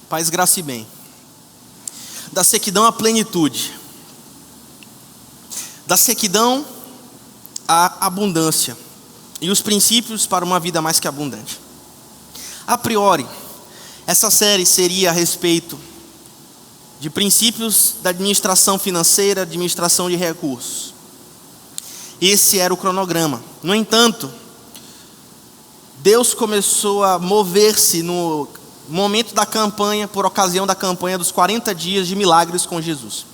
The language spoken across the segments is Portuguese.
Paz, graça e bem. Da sequidão à plenitude. Da sequidão à abundância. E os princípios para uma vida mais que abundante. A priori, essa série seria a respeito de princípios da administração financeira, administração de recursos. Esse era o cronograma. No entanto, Deus começou a mover-se no momento da campanha, por ocasião da campanha dos 40 dias de milagres com Jesus.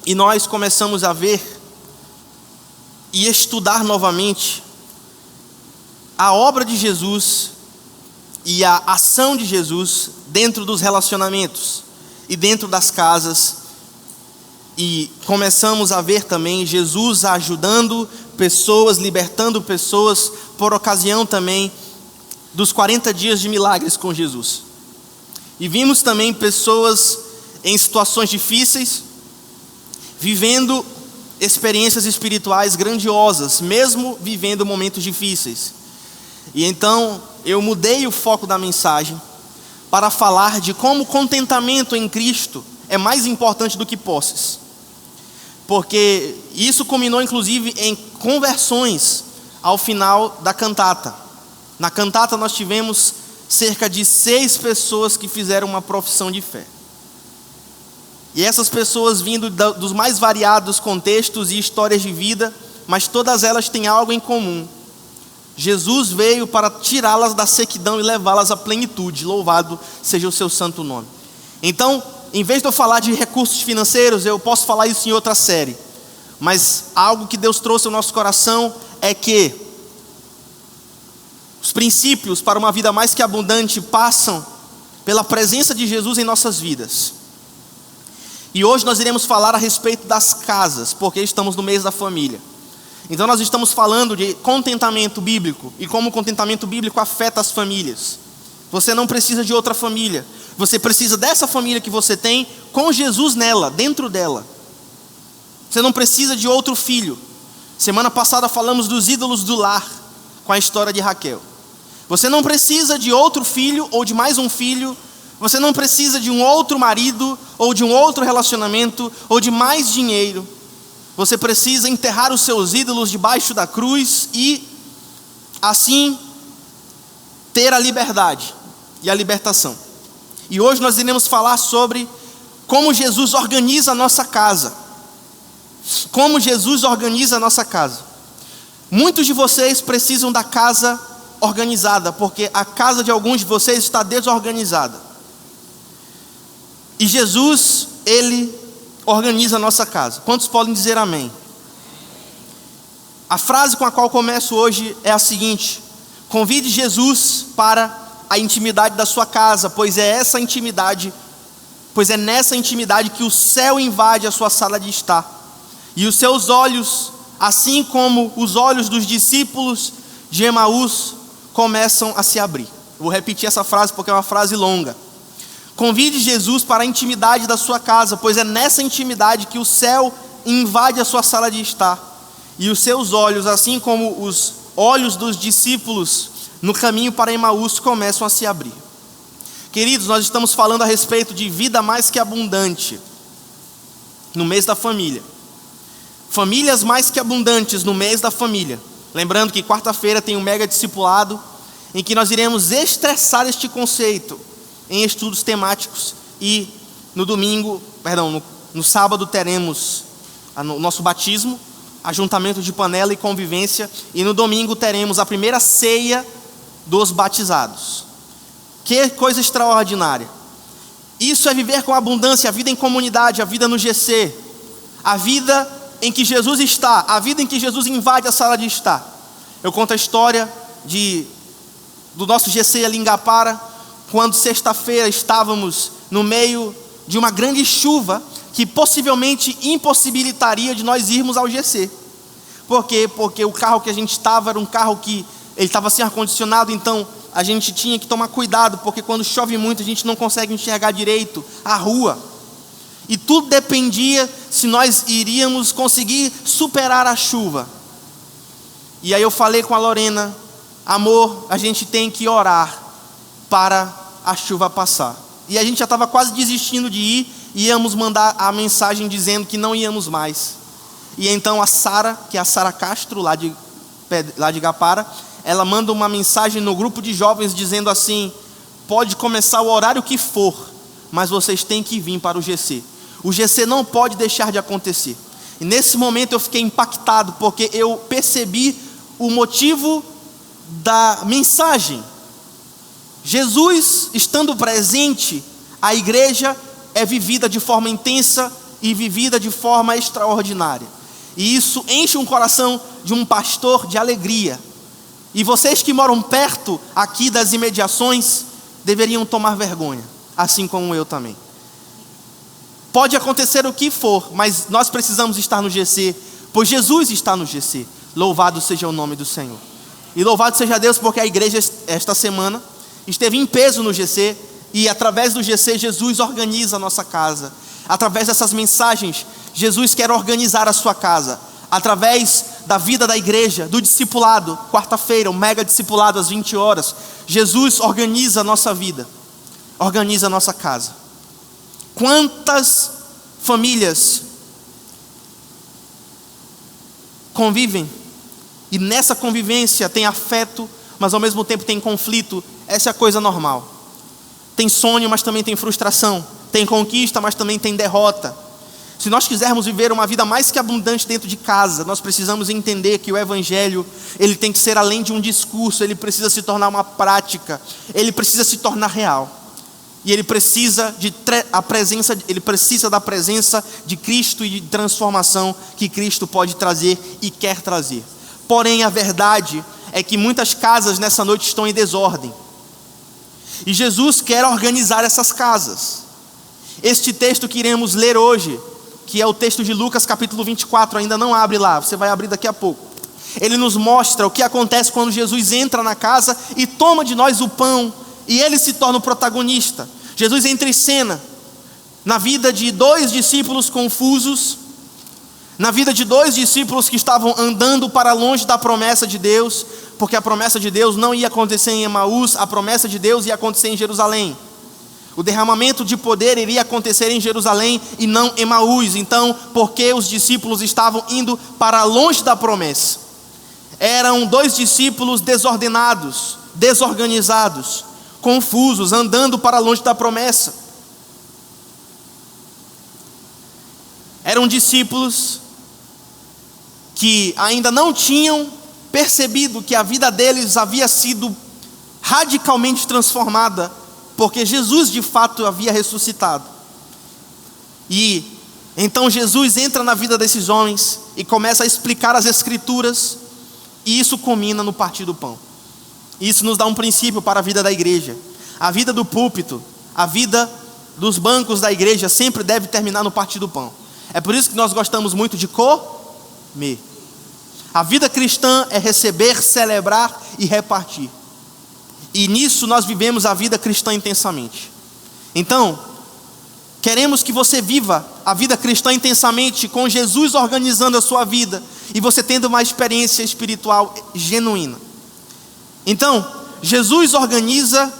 E nós começamos a ver e estudar novamente a obra de Jesus e a ação de Jesus dentro dos relacionamentos e dentro das casas. E começamos a ver também Jesus ajudando pessoas, libertando pessoas, por ocasião também dos 40 dias de milagres com Jesus. E vimos também pessoas em situações difíceis, vivendo experiências espirituais grandiosas, mesmo vivendo momentos difíceis. E então eu mudei o foco da mensagem para falar de como o contentamento em Cristo é mais importante do que posses. Porque isso culminou inclusive em conversões ao final da cantata. Na cantata nós tivemos cerca de 6 pessoas que fizeram uma profissão de fé. E essas pessoas vindo dos mais variados contextos e histórias de vida, mas todas elas têm algo em comum. Jesus veio para tirá-las da sequidão e levá-las à plenitude. Louvado seja o seu santo nome. Então, em vez de eu falar de recursos financeiros, eu posso falar isso em outra série. Mas algo que Deus trouxe ao nosso coração é que os princípios para uma vida mais que abundante passam pela presença de Jesus em nossas vidas. E hoje nós iremos falar a respeito das casas, porque estamos no mês da família. Então nós estamos falando de contentamento bíblico e como o contentamento bíblico afeta as famílias. Você não precisa de outra família. Você precisa dessa família que você tem com Jesus nela, dentro dela. Você não precisa de outro filho. Semana passada falamos dos ídolos do lar, com a história de Raquel. Você não precisa de outro filho ou de mais um filho. Você não precisa de um outro marido ou de um outro relacionamento ou de mais dinheiro. Você precisa enterrar os seus ídolos debaixo da cruz e assim ter a liberdade e a libertação. E hoje nós iremos falar sobre como Jesus organiza a nossa casa. Como Jesus organiza a nossa casa. Muitos de vocês precisam da casa organizada, porque a casa de alguns de vocês está desorganizada. E Jesus, Ele organiza a nossa casa. Quantos podem dizer amém? A frase com a qual começo hoje é a seguinte: convide Jesus para a intimidade da sua casa, pois é nessa intimidade que o céu invade a sua sala de estar. E os seus olhos, assim como os olhos dos discípulos de Emaús, começam a se abrir. Vou repetir essa frase porque é uma frase longa. Convide Jesus para a intimidade da sua casa, pois é nessa intimidade que o céu invade a sua sala de estar. E os seus olhos, assim como os olhos dos discípulos no caminho para Emaús, começam a se abrir. Queridos, nós estamos falando a respeito de vida mais que abundante no mês da família. Famílias mais que abundantes no mês da família. Lembrando que quarta-feira tem um mega discipulado em que nós iremos estressar este conceito em estudos temáticos e no sábado teremos o nosso batismo, ajuntamento de panela e convivência, e no domingo teremos a primeira ceia dos batizados. Que coisa extraordinária! Isso é viver com abundância, a vida em comunidade, a vida no GC, a vida em que Jesus está, a vida em que Jesus invade a sala de estar. Eu conto a história do nosso GC ali em Igapara, quando sexta-feira estávamos no meio de uma grande chuva que possivelmente impossibilitaria de nós irmos ao GC. Por quê? Porque o carro que a gente estava era um carro que ele estava sem ar-condicionado, então a gente tinha que tomar cuidado, porque quando chove muito a gente não consegue enxergar direito a rua. E tudo dependia se nós iríamos conseguir superar a chuva. E aí eu falei com a Lorena: amor, a gente tem que orar para a chuva passar. E a gente já estava quase desistindo de ir, e íamos mandar a mensagem dizendo que não íamos mais. E então a Sara, que é a Sara Castro, lá de Igapara, ela manda uma mensagem no grupo de jovens dizendo assim: pode começar o horário que for, mas vocês têm que vir para o GC. O GC não pode deixar de acontecer. E nesse momento eu fiquei impactado, porque eu percebi o motivo da mensagem. Jesus estando presente, a igreja é vivida de forma intensa e vivida de forma extraordinária. E isso enche um coração de um pastor de alegria. E vocês que moram perto aqui das imediações deveriam tomar vergonha, assim como eu também. Pode acontecer o que for, mas nós precisamos estar no GC, pois Jesus está no GC. Louvado seja o nome do Senhor. E louvado seja Deus, porque a igreja esta semana esteve em peso no GC, e através do GC Jesus organiza a nossa casa. Através dessas mensagens, Jesus quer organizar a sua casa. Através da vida da igreja, do discipulado, quarta-feira, o mega discipulado às 20 horas, Jesus organiza a nossa vida, organiza a nossa casa. Quantas famílias convivem e nessa convivência tem afeto, mas ao mesmo tempo tem conflito? Essa é a coisa normal. Tem sonho, mas também tem frustração. Tem conquista, mas também tem derrota. Se nós quisermos viver uma vida mais que abundante dentro de casa, nós precisamos entender que o Evangelho, ele tem que ser além de um discurso, ele precisa se tornar uma prática, ele precisa se tornar real. E ele precisa da presença de Cristo e de transformação que Cristo pode trazer e quer trazer. Porém, a verdade é que muitas casas nessa noite estão em desordem. E Jesus quer organizar essas casas. Este texto que iremos ler hoje, que é o texto de Lucas capítulo 24, ainda não abre lá, você vai abrir daqui a pouco. Ele nos mostra o que acontece quando Jesus entra na casa e toma de nós o pão, e ele se torna o protagonista. Jesus entra em cena na vida de dois discípulos confusos, na vida de dois discípulos que estavam andando para longe da promessa de Deus, porque a promessa de Deus não ia acontecer em Emaús, a promessa de Deus ia acontecer em Jerusalém. O derramamento de poder iria acontecer em Jerusalém e não em Emaús. Então, porque os discípulos estavam indo para longe da promessa? Eram dois discípulos desordenados, desorganizados, confusos, andando para longe da promessa. Eram discípulos que ainda não tinham percebido que a vida deles havia sido radicalmente transformada, porque Jesus de fato havia ressuscitado. E então Jesus entra na vida desses homens e começa a explicar as Escrituras, e isso culmina no partir do pão. Isso nos dá um princípio para a vida da igreja. A vida do púlpito, a vida dos bancos da igreja sempre deve terminar no partir do pão. É por isso que nós gostamos muito de comer. A vida cristã é receber, celebrar e repartir. E nisso nós vivemos a vida cristã intensamente. Então, queremos que você viva a vida cristã intensamente, com Jesus organizando a sua vida e você tendo uma experiência espiritual genuína. Então, Jesus organiza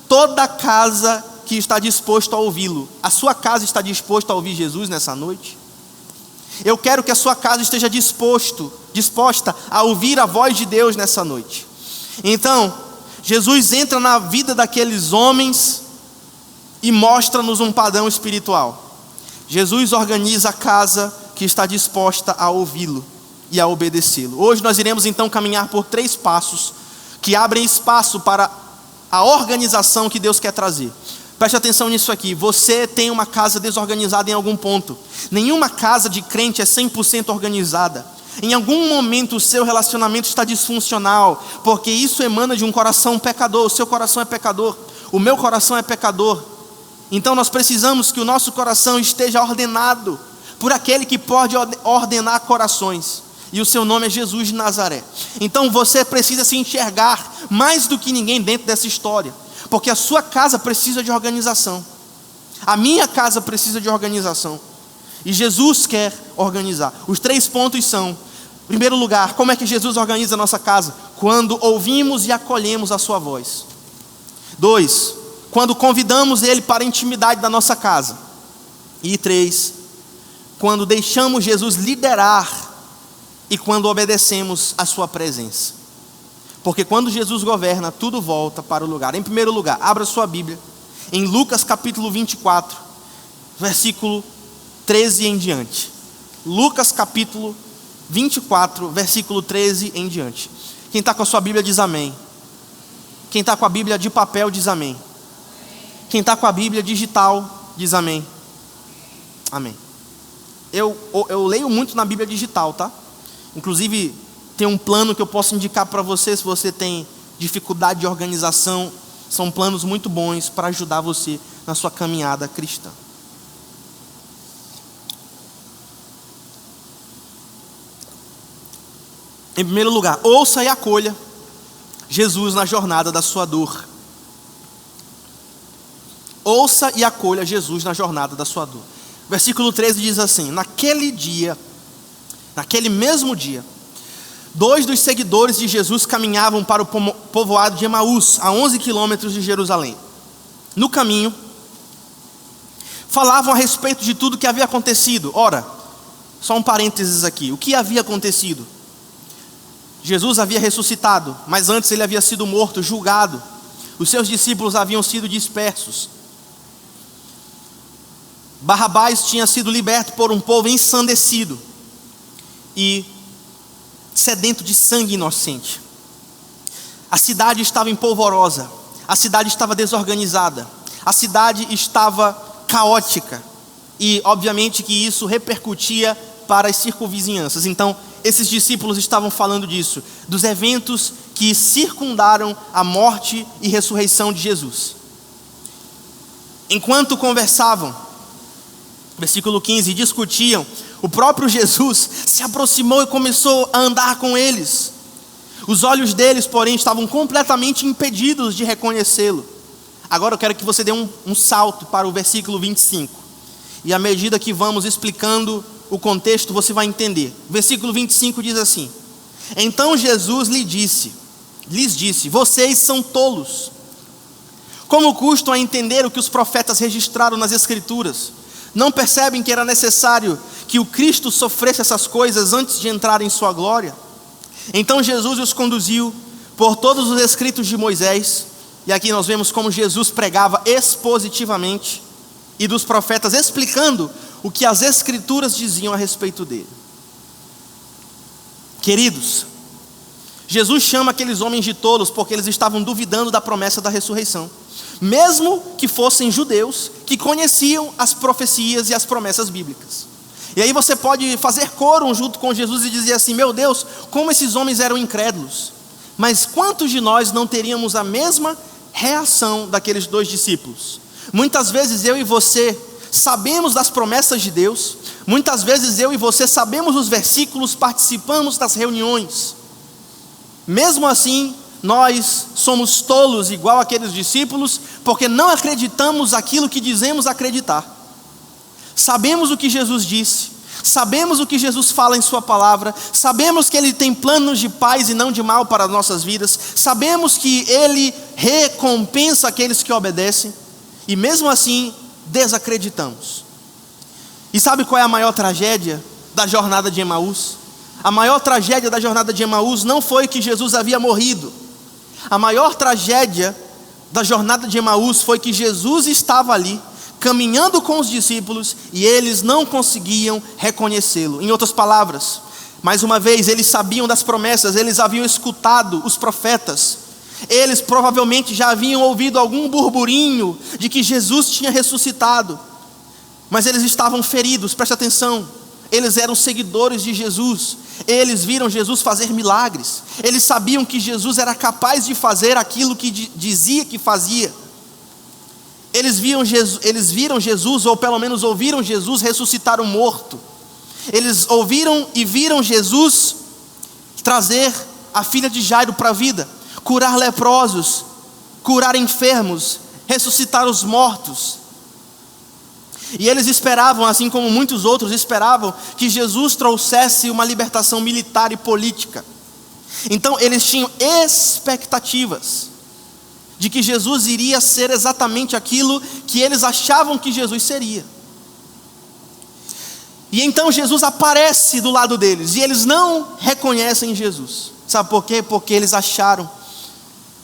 toda a casa que está disposto a ouvi-lo. A sua casa está disposta a ouvir Jesus nessa noite? Eu quero que a sua casa esteja disposta a ouvir a voz de Deus nessa noite. Então, Jesus entra na vida daqueles homens e mostra-nos um padrão espiritual. Jesus organiza a casa que está disposta a ouvi-lo e a obedecê-lo. Hoje nós iremos então caminhar por 3 passos que abrem espaço para a organização que Deus quer trazer. Preste atenção nisso aqui. Você tem uma casa desorganizada em algum ponto. Nenhuma casa de crente é 100% organizada. Em algum momento o seu relacionamento está disfuncional, porque isso emana de um coração pecador. O seu coração é pecador, o meu coração é pecador. Então nós precisamos que o nosso coração esteja ordenado por aquele que pode ordenar corações, e o seu nome é Jesus de Nazaré. Então você precisa se enxergar mais do que ninguém dentro dessa história, porque a sua casa precisa de organização, a minha casa precisa de organização, e Jesus quer organizar. Os 3 pontos são: em primeiro lugar, como é que Jesus organiza a nossa casa? Quando ouvimos e acolhemos a sua voz. 2, quando convidamos Ele para a intimidade da nossa casa. E 3, quando deixamos Jesus liderar e quando obedecemos a sua presença. Porque quando Jesus governa, tudo volta para o lugar. Em primeiro lugar, abra sua Bíblia em Lucas capítulo 24, versículo 13 em diante. Lucas capítulo 24, versículo 13 em diante. Quem está com a sua Bíblia diz amém. Quem está com a Bíblia de papel diz amém. Quem está com a Bíblia digital diz amém. Amém. Eu leio muito na Bíblia digital, tá? Inclusive tem um plano que eu posso indicar para você, se você tem dificuldade de organização. São planos muito bons para ajudar você na sua caminhada cristã. Em primeiro lugar, ouça e acolha Jesus na jornada da sua dor. Ouça e acolha Jesus na jornada da sua dor. Versículo 13 diz assim: naquele mesmo dia, 2 dos seguidores de Jesus caminhavam para o povoado de Emaús, a 11 quilômetros de Jerusalém. No caminho, falavam a respeito de tudo que havia acontecido. Ora, só um parênteses aqui: o que havia acontecido? Jesus havia ressuscitado, mas antes ele havia sido morto, julgado. Os seus discípulos haviam sido dispersos. Barrabás tinha sido liberto por um povo ensandecido e sedento de sangue inocente. A cidade estava empolvorosa, a cidade estava desorganizada, a cidade estava caótica, e obviamente que isso repercutia para as circunvizinhanças. Então esses discípulos estavam falando disso, dos eventos que circundaram a morte e ressurreição de Jesus. Enquanto conversavam, versículo 15, discutiam, o próprio Jesus se aproximou e começou a andar com eles. Os olhos deles, porém, estavam completamente impedidos de reconhecê-lo. Agora eu quero que você dê um salto para o versículo 25. E à medida que vamos explicando o contexto, você vai entender. Versículo 25 diz assim: então Jesus lhes disse, vocês são tolos. Como custam a entender o que os profetas registraram nas Escrituras? Não percebem que era necessário que o Cristo sofresse essas coisas antes de entrar em sua glória? Então Jesus os conduziu por todos os escritos de Moisés, e aqui nós vemos como Jesus pregava expositivamente, e dos profetas, explicando o que as Escrituras diziam a respeito dele. Queridos, Jesus chama aqueles homens de tolos porque eles estavam duvidando da promessa da ressurreição, mesmo que fossem judeus que conheciam as profecias e as promessas bíblicas. E aí você pode fazer coro junto com Jesus e dizer assim: meu Deus, como esses homens eram incrédulos. Mas quantos de nós não teríamos a mesma reação daqueles 2 discípulos? Muitas vezes eu e você sabemos das promessas de Deus, muitas vezes eu e você sabemos os versículos, participamos das reuniões. Mesmo assim, nós somos tolos igual aqueles discípulos, porque não acreditamos aquilo que dizemos acreditar. Sabemos o que Jesus disse, sabemos o que Jesus fala em sua palavra, sabemos que Ele tem planos de paz e não de mal para as nossas vidas, sabemos que Ele recompensa aqueles que obedecem, e mesmo assim desacreditamos. E sabe qual é a maior tragédia da jornada de Emaús? A maior tragédia da jornada de Emaús não foi que Jesus havia morrido. A maior tragédia da jornada de Emaús foi que Jesus estava ali, caminhando com os discípulos, e eles não conseguiam reconhecê-lo. Em outras palavras, mais uma vez, eles sabiam das promessas, eles haviam escutado os profetas, eles provavelmente já haviam ouvido algum burburinho de que Jesus tinha ressuscitado, mas eles estavam feridos. Preste atenção, eles eram seguidores de Jesus, eles viram Jesus fazer milagres, eles sabiam que Jesus era capaz de fazer aquilo que dizia que fazia. Eles viram Jesus, ou pelo menos ouviram Jesus ressuscitar o morto. Eles ouviram e viram Jesus trazer a filha de Jairo para a vida, curar leprosos, curar enfermos, ressuscitar os mortos. E eles esperavam, assim como muitos outros esperavam, que Jesus trouxesse uma libertação militar e política. Então eles tinham expectativas de que Jesus iria ser exatamente aquilo que eles achavam que Jesus seria. E então Jesus aparece do lado deles, e eles não reconhecem Jesus. Sabe por quê? Porque eles acharam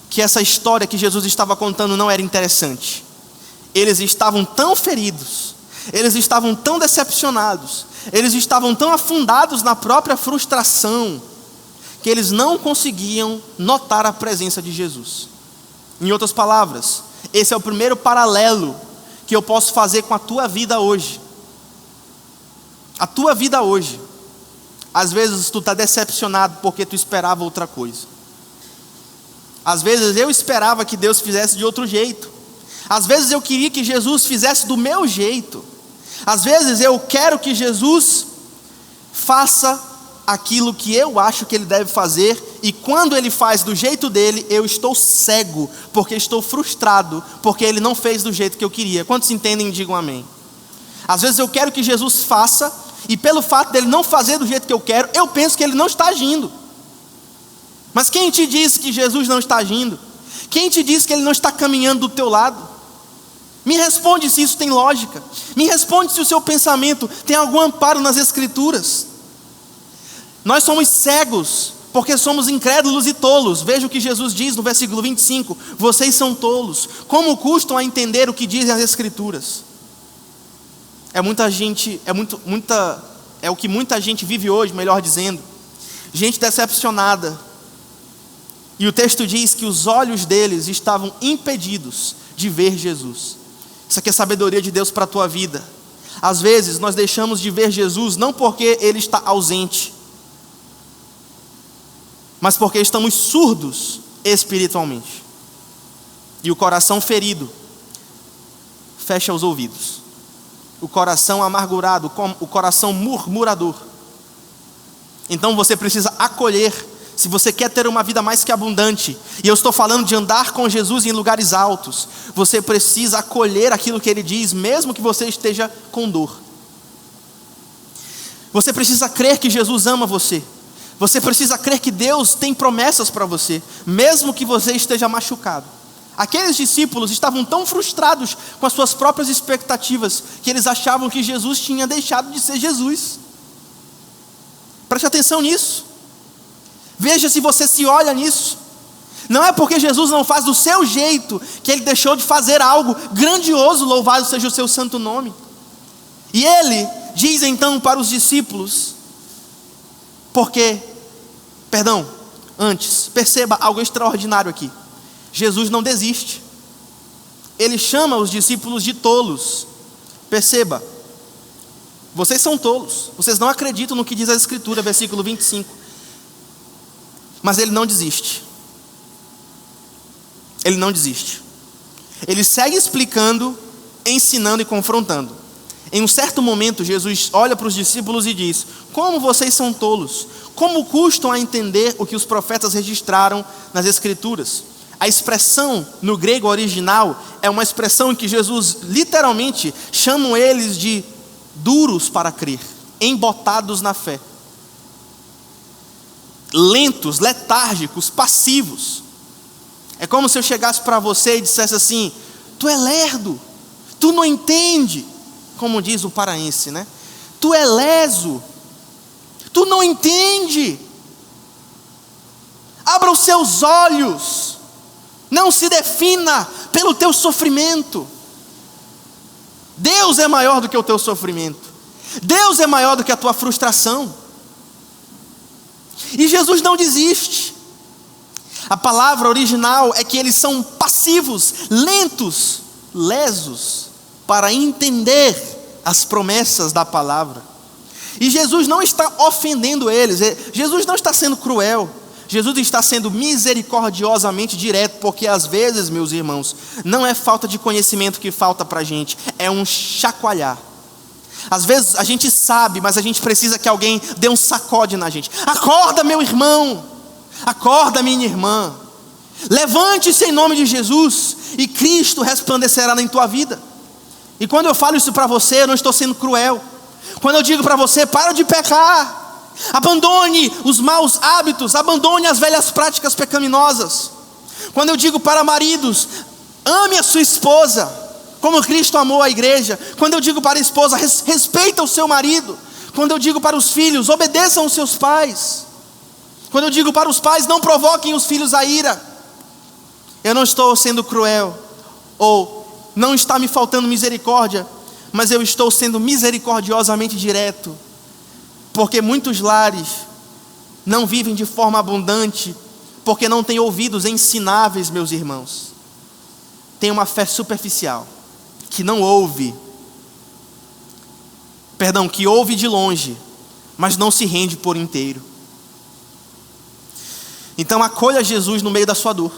que essa história que Jesus estava contando não era interessante. Eles estavam tão feridos, eles estavam tão decepcionados, eles estavam tão afundados na própria frustração, que eles não conseguiam notar a presença de Jesus. Em outras palavras, esse é o primeiro paralelo que eu posso fazer com a tua vida hoje. A tua vida hoje, às vezes tu está decepcionado porque tu esperava outra coisa. Às vezes eu esperava que Deus fizesse de outro jeito. Às vezes eu queria que Jesus fizesse do meu jeito. Às vezes eu quero que Jesus faça aquilo que eu acho que Ele deve fazer, e quando Ele faz do jeito dele, eu estou cego, porque estou frustrado, porque Ele não fez do jeito que eu queria. Quantos entendem, digam amém. Às vezes eu quero que Jesus faça, e pelo fato dele não fazer do jeito que eu quero, eu penso que Ele não está agindo. Mas quem te disse que Jesus não está agindo? Quem te disse que Ele não está caminhando do teu lado? Me responde se isso tem lógica. Me responde se o seu pensamento tem algum amparo nas Escrituras. Nós somos cegos porque somos incrédulos e tolos. Veja o que Jesus diz no versículo 25: vocês são tolos, como custam a entender o que dizem as Escrituras? É o que muita gente vive hoje, melhor dizendo, gente decepcionada. E o texto diz que os olhos deles estavam impedidos de ver Jesus. Isso aqui é sabedoria de Deus para a tua vida. Às vezes nós deixamos de ver Jesus não porque Ele está ausente, mas porque estamos surdos espiritualmente. E o coração ferido fecha os ouvidos. O coração amargurado, o coração murmurador. Então você precisa acolher, se você quer ter uma vida mais que abundante, e eu estou falando de andar com Jesus em lugares altos, você precisa acolher aquilo que Ele diz, mesmo que você esteja com dor. Você precisa crer que Jesus ama você. Você precisa crer que Deus tem promessas para você, mesmo que você esteja machucado. Aqueles discípulos estavam tão frustrados com as suas próprias expectativas, que eles achavam que Jesus tinha deixado de ser Jesus. Preste atenção nisso. Veja se você se olha nisso. Não é porque Jesus não faz do seu jeito que Ele deixou de fazer algo grandioso, louvado seja o seu santo nome. E Ele diz então para os discípulos, antes, perceba algo extraordinário aqui. Jesus não desiste. Ele chama os discípulos de tolos. Perceba, vocês são tolos, vocês não acreditam no que diz a Escritura, versículo 25. Mas Ele não desiste. Ele não desiste. Ele segue explicando, ensinando e confrontando. Em um certo momento, Jesus olha para os discípulos e diz: como vocês são tolos? Como custam a entender o que os profetas registraram nas Escrituras? A expressão no grego original é uma expressão em que Jesus literalmente chama eles de duros para crer, embotados na fé, lentos, letárgicos, passivos. É como se eu chegasse para você e dissesse assim: tu é lerdo, tu não entende, como diz o paraense, né? Tu é leso, tu não entende. Abra os seus olhos, Não se defina pelo teu sofrimento. Deus é maior do que o teu sofrimento. Deus é maior do que a tua frustração. E Jesus não desiste. A palavra original é que eles são passivos, lentos, lesos, para entender as promessas da palavra. E Jesus não está ofendendo eles, Jesus não está sendo cruel, Jesus está sendo misericordiosamente direto, porque às vezes, meus irmãos, não é falta de conhecimento que falta para a gente, é um chacoalhar. Às vezes a gente sabe, mas a gente precisa que alguém dê um sacode na gente. Acorda, meu irmão, acorda, minha irmã, levante-se em nome de Jesus, e Cristo resplandecerá em tua vida. E quando eu falo isso para você, eu não estou sendo cruel. Quando eu digo para você, para de pecar, abandone os maus hábitos, abandone as velhas práticas pecaminosas. Quando eu digo para maridos, ame a sua esposa, como Cristo amou a igreja. Quando eu digo para a esposa, respeita o seu marido. Quando eu digo para os filhos, obedeçam os seus pais. Quando eu digo para os pais, não provoquem os filhos à ira. Eu não estou sendo cruel, ou não está me faltando misericórdia, mas eu estou sendo misericordiosamente direto, porque muitos lares não vivem de forma abundante, porque não têm ouvidos ensináveis, meus irmãos. Tem uma fé superficial, que não ouve, que ouve de longe, mas não se rende por inteiro. Então acolha Jesus no meio da sua dor.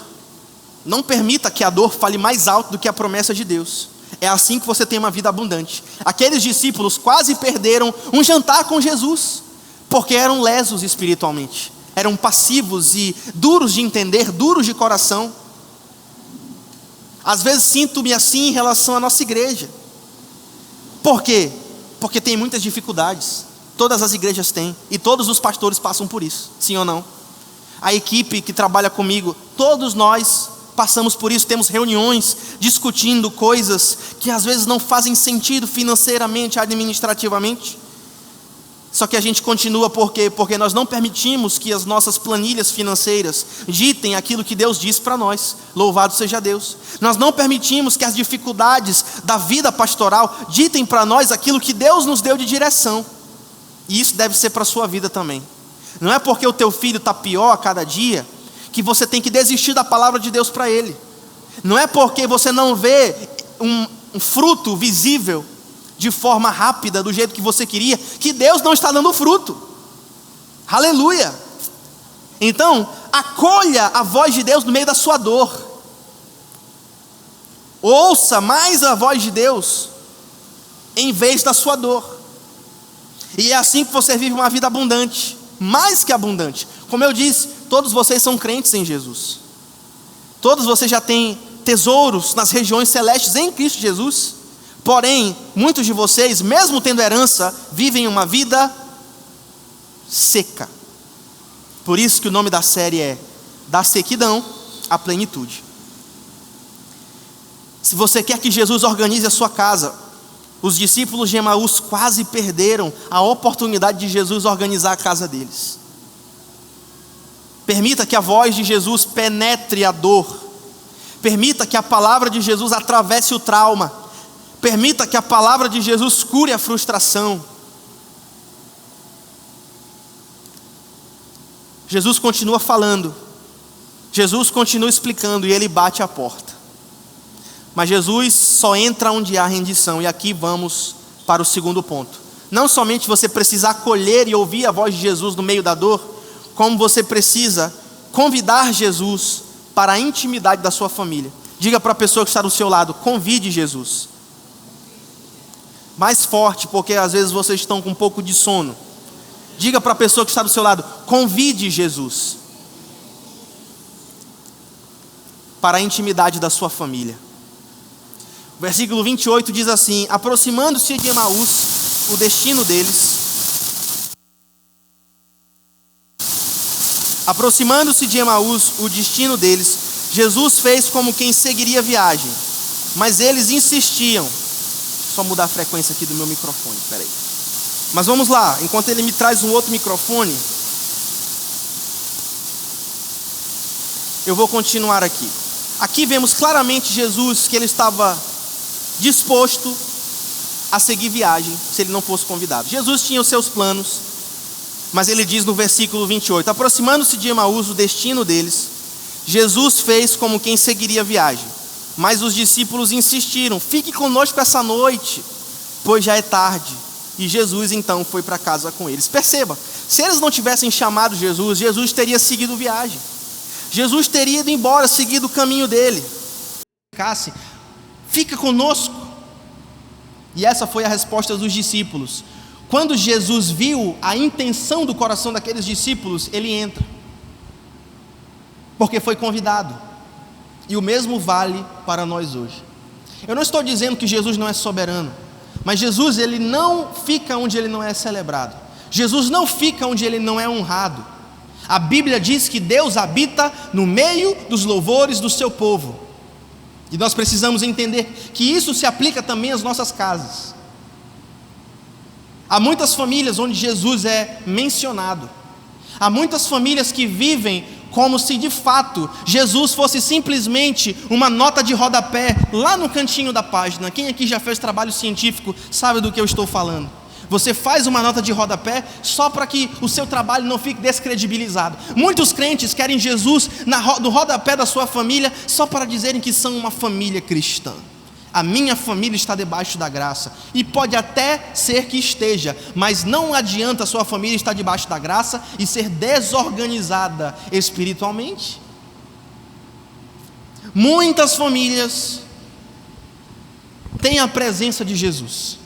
Não permita que a dor fale mais alto do que a promessa de Deus. É assim que você tem uma vida abundante. Aqueles discípulos quase perderam um jantar com Jesus, porque eram lesos espiritualmente, eram passivos e duros de entender, duros de coração. Às vezes sinto-me assim em relação à nossa igreja. Por quê? Porque tem muitas dificuldades. Todas as igrejas têm, e todos os pastores passam por isso, sim ou não? A equipe que trabalha comigo, todos nós passamos por isso. Temos reuniões discutindo coisas que às vezes não fazem sentido financeiramente, administrativamente. Só que a gente continua porque nós não permitimos que as nossas planilhas financeiras ditem aquilo que Deus diz para nós. Louvado seja Deus. Nós não permitimos que as dificuldades da vida pastoral ditem para nós aquilo que Deus nos deu de direção. E isso deve ser para a sua vida também. Não é porque o teu filho está pior a cada dia que você tem que desistir da palavra de Deus para ele. Não é porque você não vê um fruto visível de forma rápida, do jeito que você queria, que Deus não está dando fruto. Aleluia! Então, acolha a voz de Deus no meio da sua dor. Ouça mais a voz de Deus em vez da sua dor. E é assim que você vive uma vida abundante, mais que abundante. Como eu disse, todos vocês são crentes em Jesus. Todos vocês já têm tesouros nas regiões celestes em Cristo Jesus. Porém, muitos de vocês, mesmo tendo herança, vivem uma vida seca. Por isso que o nome da série é Da Sequidão à Plenitude. Se você quer que Jesus organize a sua casa, os discípulos de Emaús quase perderam a oportunidade de Jesus organizar a casa deles. Permita que a voz de Jesus penetre a dor. Permita que a palavra de Jesus atravesse o trauma. Permita que a palavra de Jesus cure a frustração. Jesus continua falando. Jesus continua explicando e ele bate a porta. Mas Jesus só entra onde há rendição. E aqui vamos para o segundo ponto. Não somente você precisa acolher e ouvir a voz de Jesus no meio da dor, como você precisa convidar Jesus para a intimidade da sua família. Diga para a pessoa que está do seu lado: convide Jesus. Mais forte, porque às vezes vocês estão com um pouco de sono. Diga para a pessoa que está do seu lado: convide Jesus para a intimidade da sua família. O versículo 28 diz assim: aproximando-se de Emaús, o destino deles. Aproximando-se de Emaús, o destino deles, Jesus fez como quem seguiria a viagem, mas eles insistiam. Só mudar a frequência aqui do meu microfone, peraí. Mas vamos lá, enquanto ele me traz um outro microfone, eu vou continuar aqui. Aqui vemos claramente Jesus que ele estava disposto a seguir viagem se ele não fosse convidado. Jesus tinha os seus planos, mas ele diz no versículo 28, aproximando-se de Emaús, o destino deles, Jesus fez como quem seguiria a viagem, mas os discípulos insistiram, fique conosco essa noite, pois já é tarde. E Jesus então foi para casa com eles. Perceba, se eles não tivessem chamado Jesus, Jesus teria seguido viagem. Jesus teria ido embora, seguido o caminho dele. Fica conosco. E essa foi a resposta dos discípulos. Quando Jesus viu a intenção do coração daqueles discípulos, ele entra, porque foi convidado. E o mesmo vale para nós hoje. Eu não estou dizendo que Jesus não é soberano, mas Jesus, ele não fica onde ele não é celebrado. Jesus não fica onde ele não é honrado. A Bíblia diz que Deus habita no meio dos louvores do seu povo. E nós precisamos entender que isso se aplica também às nossas casas. Há muitas famílias onde Jesus é mencionado. Há muitas famílias que vivem como se de fato Jesus fosse simplesmente uma nota de rodapé lá no cantinho da página. Quem aqui já fez trabalho científico sabe do que eu estou falando. Você faz uma nota de rodapé só para que o seu trabalho não fique descredibilizado. Muitos crentes querem Jesus no rodapé da sua família só para dizerem que são uma família cristã. A minha família está debaixo da graça, e pode até ser que esteja, mas não adianta a sua família estar debaixo da graça e ser desorganizada espiritualmente. Muitas famílias têm a presença de Jesus.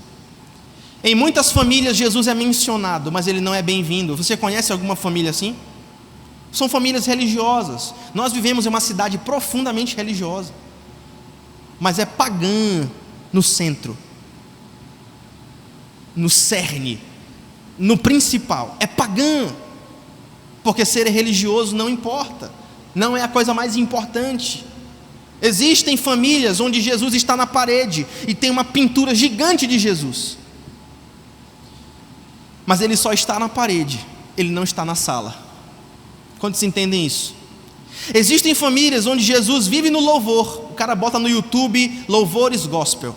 Em muitas famílias Jesus é mencionado, mas ele não é bem-vindo. Você conhece alguma família assim? São famílias religiosas. Nós vivemos em uma cidade profundamente religiosa, mas é pagã no centro, no cerne, no principal. É pagã, porque ser religioso não importa, não é a coisa mais importante. Existem famílias onde Jesus está na parede e tem uma pintura gigante de Jesus, mas ele só está na parede, ele não está na sala. Quantos entendem isso? Existem famílias onde Jesus vive no louvor. O cara bota no YouTube louvores gospel,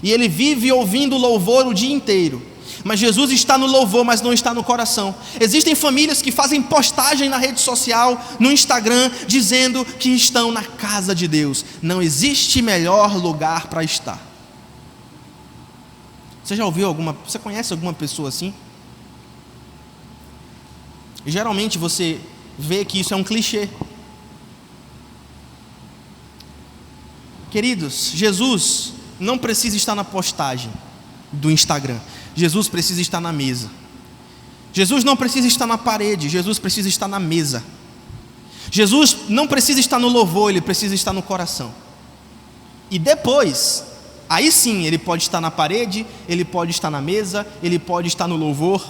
e ele vive ouvindo louvor o dia inteiro, mas Jesus está no louvor, mas não está no coração. Existem famílias que fazem postagem na rede social, no Instagram, dizendo que estão na casa de Deus. Não existe melhor lugar para estar. Você já ouviu você conhece alguma pessoa assim? E geralmente você vê que isso é um clichê. Queridos, Jesus não precisa estar na postagem do Instagram. Jesus precisa estar na mesa. Jesus não precisa estar na parede, Jesus precisa estar na mesa. Jesus não precisa estar no louvor, ele precisa estar no coração. E depois, aí sim, ele pode estar na parede, ele pode estar na mesa, ele pode estar no louvor.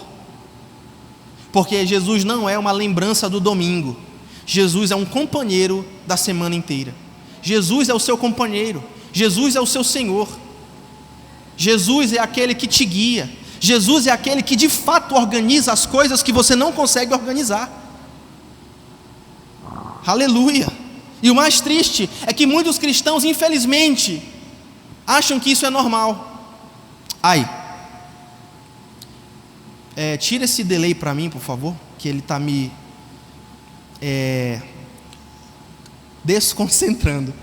Porque Jesus não é uma lembrança do domingo. Jesus é um companheiro da semana inteira. Jesus é o seu companheiro. Jesus é o seu Senhor. Jesus é aquele que te guia. Jesus é aquele que de fato organiza as coisas que você não consegue organizar. Aleluia. E o mais triste é que muitos cristãos, infelizmente, acham que isso é normal. Tira esse delay para mim, por favor, que ele está me desconcentrando.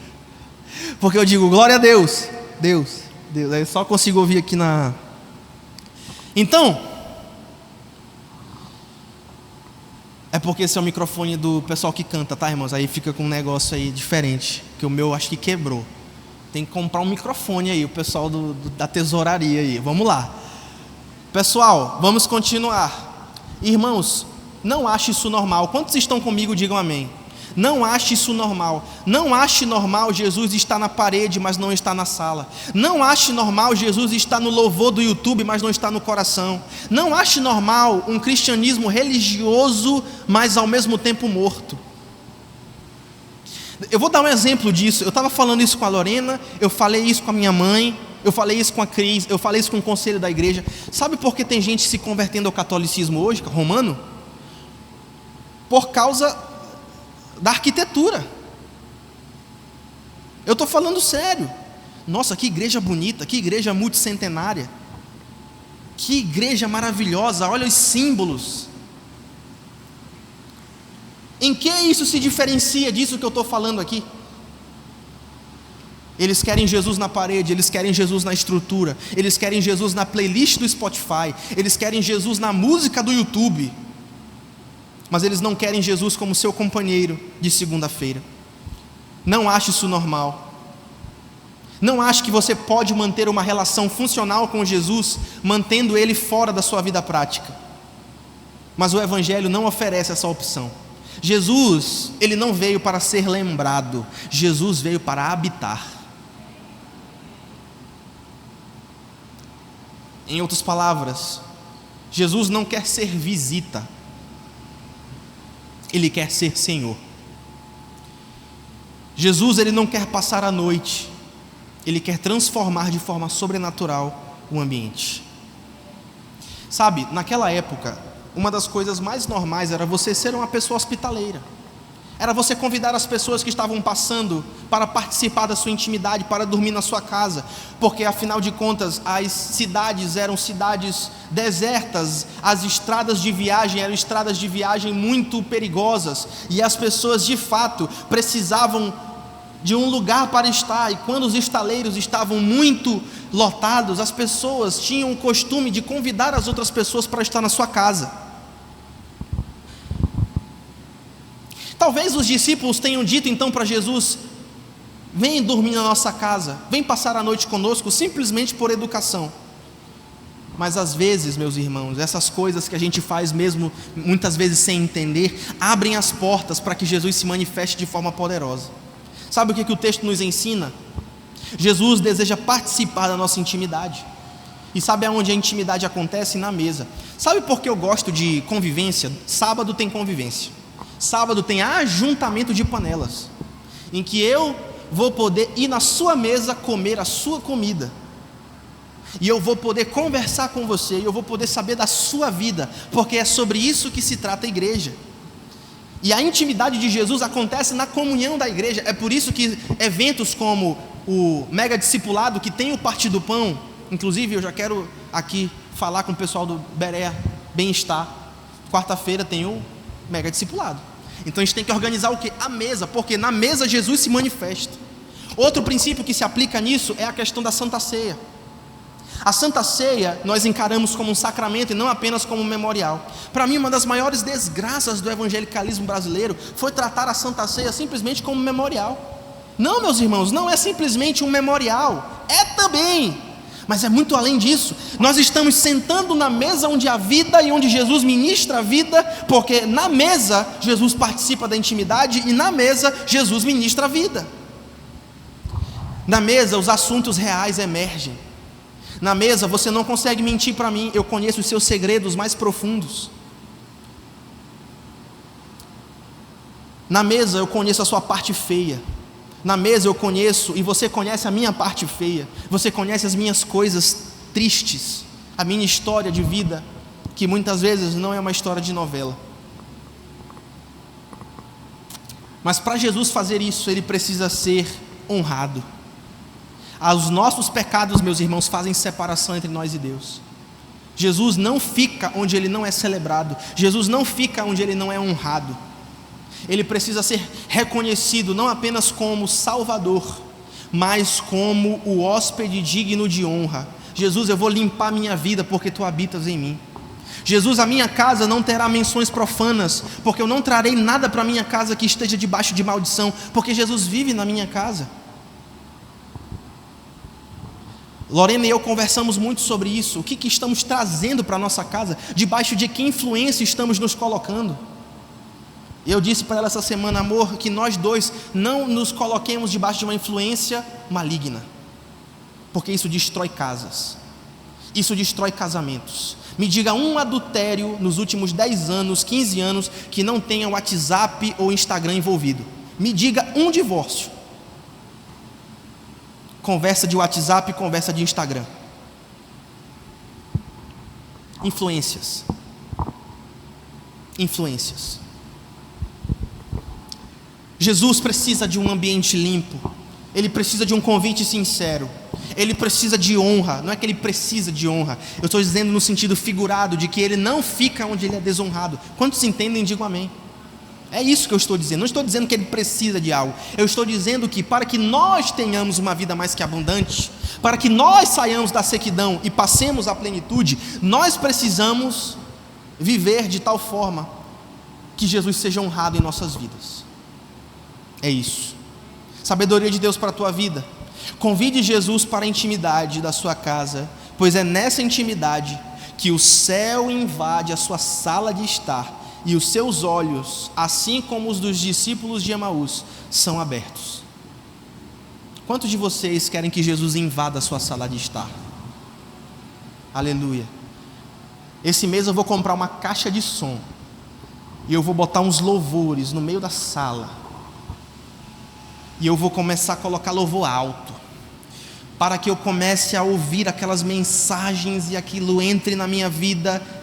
Porque eu digo, glória a Deus, Deus, eu só consigo ouvir aqui na... Então, é porque esse é o microfone do pessoal que canta, tá, irmãos? Aí fica com um negócio aí diferente, que o meu acho que quebrou. Tem que comprar um microfone aí, o pessoal da tesouraria aí. Vamos lá. Pessoal, vamos continuar. Irmãos, não ache isso normal. Quantos estão comigo, digam amém. Não ache isso normal. Não ache normal Jesus estar na parede, mas não está na sala. Não ache normal Jesus estar no louvor do YouTube, mas não está no coração. Não ache normal um cristianismo religioso, mas ao mesmo tempo morto. Eu vou dar um exemplo disso. Eu estava falando isso com a Lorena, eu falei isso com a minha mãe, eu falei isso com a Cris, eu falei isso com o conselho da igreja. Sabe por que tem gente se convertendo ao catolicismo hoje, romano? Por causa da arquitetura. Eu estou falando sério. Nossa, que igreja bonita, que igreja multicentenária, que igreja maravilhosa, olha os símbolos. Em que isso se diferencia disso que eu estou falando aqui? Eles querem Jesus na parede, eles querem Jesus na estrutura, eles querem Jesus na playlist do Spotify, eles querem Jesus na música do YouTube, mas eles não querem Jesus como seu companheiro de segunda-feira. Não ache isso normal. Não ache que você pode manter uma relação funcional com Jesus, mantendo Ele fora da sua vida prática. Mas o Evangelho não oferece essa opção. Jesus, Ele não veio para ser lembrado, Jesus veio para habitar. Em outras palavras, Jesus não quer ser visita, Ele quer ser Senhor. Jesus, Ele não quer passar a noite, Ele quer transformar de forma sobrenatural o ambiente. Sabe, naquela época, uma das coisas mais normais era você ser uma pessoa hospitaleira. Era você convidar as pessoas que estavam passando para participar da sua intimidade, para dormir na sua casa, porque afinal de contas as cidades eram cidades desertas, as estradas de viagem eram estradas de viagem muito perigosas, e as pessoas de fato precisavam de um lugar para estar, e quando os estaleiros estavam muito lotados, as pessoas tinham o costume de convidar as outras pessoas para estar na sua casa. Talvez os discípulos tenham dito então para Jesus: vem dormir na nossa casa, vem passar a noite conosco, simplesmente por educação. Mas às vezes, meus irmãos, essas coisas que a gente faz mesmo, muitas vezes sem entender, abrem as portas para que Jesus se manifeste de forma poderosa. Sabe o que o texto nos ensina? Jesus deseja participar da nossa intimidade. E sabe aonde a intimidade acontece? Na mesa. Sabe por que eu gosto de convivência? Sábado tem convivência. Sábado tem ajuntamento de panelas, em que eu vou poder ir na sua mesa comer a sua comida, e eu vou poder conversar com você, e eu vou poder saber da sua vida, porque é sobre isso que se trata a igreja. E a intimidade de Jesus acontece na comunhão da igreja. É por isso que eventos como o Mega Discipulado, que tem o Partir do Pão, inclusive eu já quero aqui falar com o pessoal do Berea Bem-Estar, quarta-feira tem o Mega Discipulado. Então a gente tem que organizar o quê? A mesa, porque na mesa Jesus se manifesta. Outro princípio que se aplica nisso é a questão da Santa Ceia. A Santa Ceia nós encaramos como um sacramento e não apenas como um memorial. Para mim, uma das maiores desgraças do evangelicalismo brasileiro foi tratar a Santa Ceia simplesmente como um memorial. Não, meus irmãos, não é simplesmente um memorial, é também, mas é muito além disso. Nós estamos sentando na mesa onde há vida e onde Jesus ministra a vida, porque na mesa Jesus participa da intimidade e na mesa Jesus ministra a vida. Na mesa os assuntos reais emergem. Na mesa você não consegue mentir para mim, eu conheço os seus segredos mais profundos. Na mesa eu conheço a sua parte feia. Na mesa eu conheço, e você conhece a minha parte feia. Você conhece as minhas coisas tristes, a minha história de vida, que muitas vezes não é uma história de novela. Mas para Jesus fazer isso, Ele precisa ser honrado. Os nossos pecados, meus irmãos, fazem separação entre nós e Deus. Jesus não fica onde Ele não é celebrado. Jesus não fica onde Ele não é honrado. Ele precisa ser reconhecido não apenas como Salvador, mas como o hóspede digno de honra. Jesus, eu vou limpar minha vida porque Tu habitas em mim. Jesus, a minha casa não terá menções profanas, porque eu não trarei nada para a minha casa que esteja debaixo de maldição, porque Jesus vive na minha casa. Lorena e eu conversamos muito sobre isso. O que estamos trazendo para a nossa casa? Debaixo de que influência estamos nos colocando? Eu disse para ela essa semana, amor, que nós dois não nos coloquemos debaixo de uma influência maligna, porque isso destrói casas, isso destrói casamentos. Me diga um adultério nos últimos 10 anos, 15 anos, que não tenha WhatsApp ou Instagram envolvido. Me diga um divórcio. Conversa de WhatsApp, conversa de Instagram. Influências. Jesus precisa de um ambiente limpo. ele precisa de um convite sincero, ele precisa de honra. Não é que ele precisa de honra, eu estou dizendo no sentido figurado, de que ele não fica onde ele é desonrado. Quantos entendem, digam amém. É isso que eu estou dizendo, não estou dizendo que ele precisa de algo, eu estou dizendo que para que nós tenhamos uma vida mais que abundante, para que nós saiamos da sequidão e passemos à plenitude, nós precisamos viver de tal forma que Jesus seja honrado em nossas vidas. É isso. Sabedoria de Deus para a tua vida. Convide Jesus para a intimidade da sua casa, pois é nessa intimidade que o céu invade a sua sala de estar, e os seus olhos, assim como os dos discípulos de Emaús, são abertos. Quantos de vocês querem que Jesus invada a sua sala de estar? Aleluia. Esse mês eu vou comprar uma caixa de som, e eu vou botar uns louvores no meio da sala, e eu vou começar a colocar louvor alto, para que eu comece a ouvir aquelas mensagens, e aquilo entre na minha vida,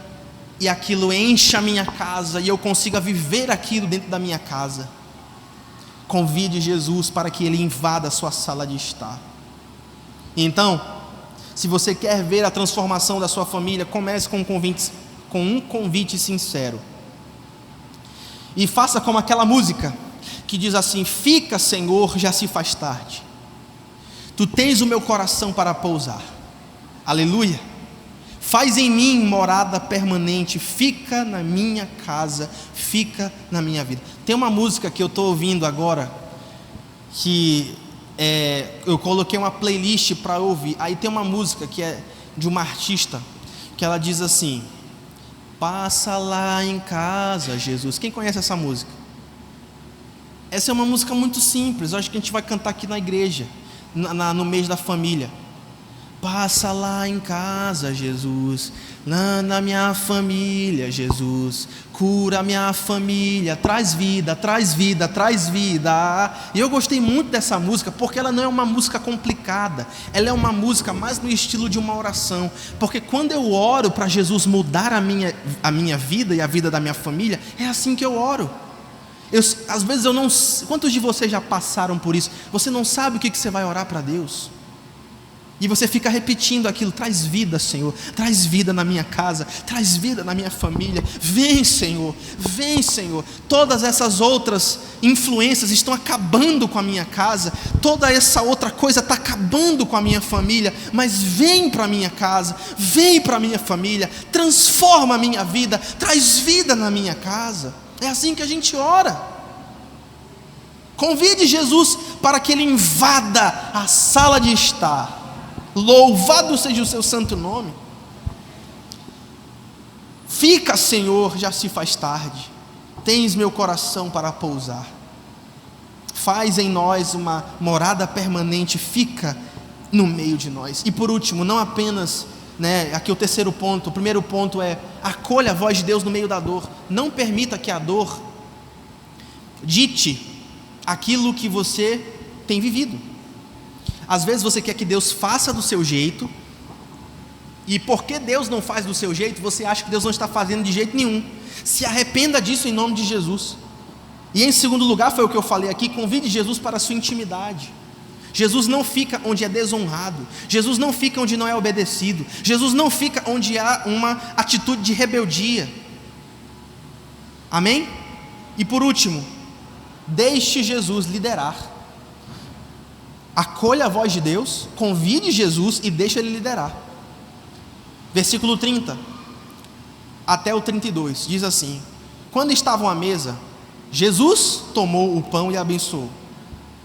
e aquilo encha a minha casa, e eu consiga viver aquilo dentro da minha casa. Convide Jesus para que Ele invada a sua sala de estar. Então, se você quer ver a transformação da sua família, comece com um convite sincero, e faça como aquela música que diz assim: fica, Senhor, já se faz tarde, Tu tens o meu coração para pousar. Aleluia. Faz em mim morada permanente, fica na minha casa, fica na minha vida. Tem uma música que eu estou ouvindo agora, que eu coloquei uma playlist para ouvir. Aí tem uma música que é de uma artista, que ela diz assim: passa lá em casa, Jesus. Quem conhece essa música? Essa é uma música muito simples, eu acho que a gente vai cantar aqui na igreja, no mês da família. Passa lá em casa, Jesus, na minha família, Jesus, cura minha família, traz vida, traz vida, traz vida. E eu gostei muito dessa música, porque ela não é uma música complicada, ela é uma música mais no estilo de uma oração, porque quando eu oro para Jesus mudar a minha vida e a vida da minha família, é assim que eu oro. Às vezes eu não... Quantos de vocês já passaram por isso? Você não sabe o que você vai orar para Deus, e você fica repetindo aquilo: traz vida, Senhor, traz vida na minha casa, traz vida na minha família, vem, Senhor, vem, Senhor. Todas essas outras influências estão acabando com a minha casa, toda essa outra coisa está acabando com a minha família, mas vem para a minha casa, vem para a minha família, transforma a minha vida, traz vida na minha casa. É assim que a gente ora. Convide Jesus para que Ele invada a sala de estar. Louvado seja o seu santo nome. Fica, Senhor, já se faz tarde, tens meu coração para pousar. Faz em nós uma morada permanente, fica no meio de nós. E por último, não apenas, aqui o terceiro ponto. O primeiro ponto é: acolha a voz de Deus no meio da dor. Não permita que a dor dite aquilo que você tem vivido. Às vezes você quer que Deus faça do seu jeito, e porque Deus não faz do seu jeito, você acha que Deus não está fazendo de jeito nenhum. Se arrependa disso em nome de Jesus. E em segundo lugar, foi o que eu falei aqui: convide Jesus para a sua intimidade. Jesus não fica onde é desonrado, Jesus não fica onde não é obedecido, Jesus não fica onde há uma atitude de rebeldia. Amém? E por último, deixe Jesus liderar. Acolha a voz de Deus, convide Jesus e deixe Ele liderar. Versículo 30 até o 32 diz assim: quando estavam à mesa, Jesus tomou o pão e abençoou,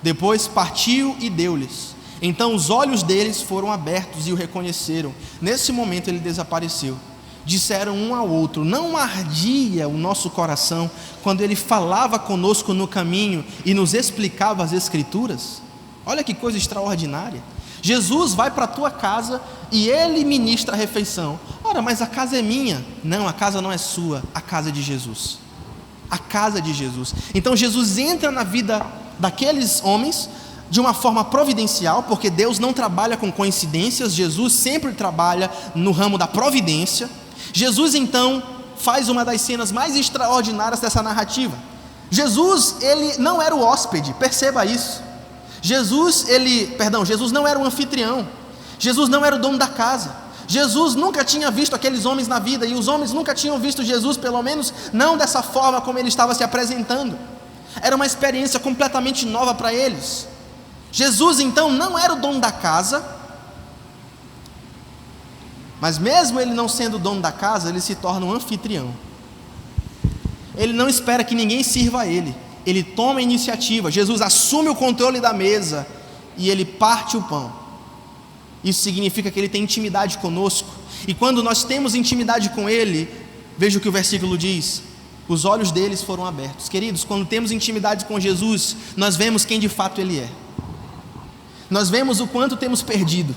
depois partiu e deu-lhes. Então os olhos deles foram abertos e o reconheceram. Nesse momento ele desapareceu. Disseram um ao outro: não ardia o nosso coração quando ele falava conosco no caminho e nos explicava as Escrituras? Olha que coisa extraordinária. Jesus vai para a tua casa e Ele ministra a refeição. Ora, mas a casa é minha. Não, a casa não é sua, a casa é de Jesus. A casa de Jesus. Então Jesus entra na vida daqueles homens de uma forma providencial, porque Deus não trabalha com coincidências, Jesus sempre trabalha no ramo da providência. Jesus então faz uma das cenas mais extraordinárias dessa narrativa. Jesus, ele não era o hóspede, perceba isso. Jesus não era o anfitrião. Jesus não era o dono da casa. Jesus nunca tinha visto aqueles homens na vida, e os homens nunca tinham visto Jesus, pelo menos não dessa forma como ele estava se apresentando. Era uma experiência completamente nova para eles. Jesus então não era o dono da casa, mas mesmo ele não sendo o dono da casa, ele se torna um anfitrião. Ele não espera que ninguém sirva a ele, ele toma a iniciativa. Jesus assume o controle da mesa e ele parte o pão. Isso significa que ele tem intimidade conosco, e quando nós temos intimidade com ele, veja o que o versículo diz: os olhos deles foram abertos. Queridos, quando temos intimidade com Jesus, nós vemos quem de fato ele é. Nós vemos o quanto temos perdido.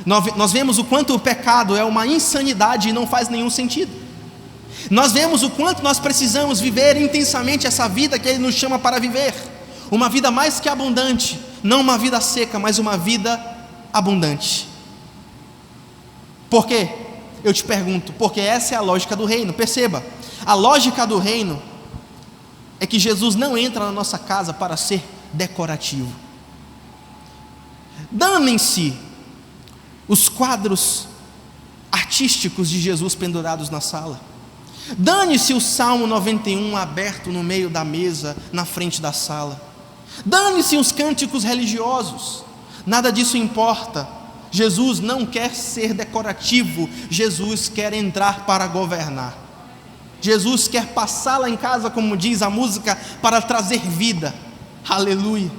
Nós vemos o quanto o pecado é uma insanidade e não faz nenhum sentido. Nós vemos o quanto nós precisamos viver intensamente essa vida que ele nos chama para viver, uma vida mais que abundante, não uma vida seca, mas uma vida abundante. Por quê? Eu te pergunto, porque essa é a lógica do reino. Perceba, a lógica do reino é que Jesus não entra na nossa casa para ser decorativo. Danem-se os quadros artísticos de Jesus pendurados na sala. Dane-se o Salmo 91 aberto no meio da mesa, na frente da sala. Dane-se os cânticos religiosos. Nada disso importa. Jesus não quer ser decorativo. Jesus quer entrar para governar. Jesus quer passar lá em casa, como diz a música, para trazer vida. Aleluia.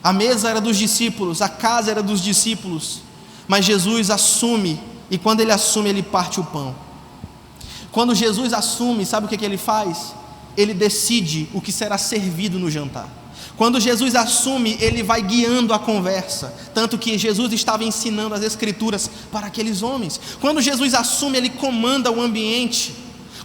A mesa era dos discípulos, a casa era dos discípulos, mas Jesus assume, e quando ele assume, ele parte o pão. Quando Jesus assume, sabe o que ele faz? Ele decide o que será servido no jantar. Quando Jesus assume, ele vai guiando a conversa, tanto que Jesus estava ensinando as escrituras para aqueles homens. Quando Jesus assume, ele comanda o ambiente.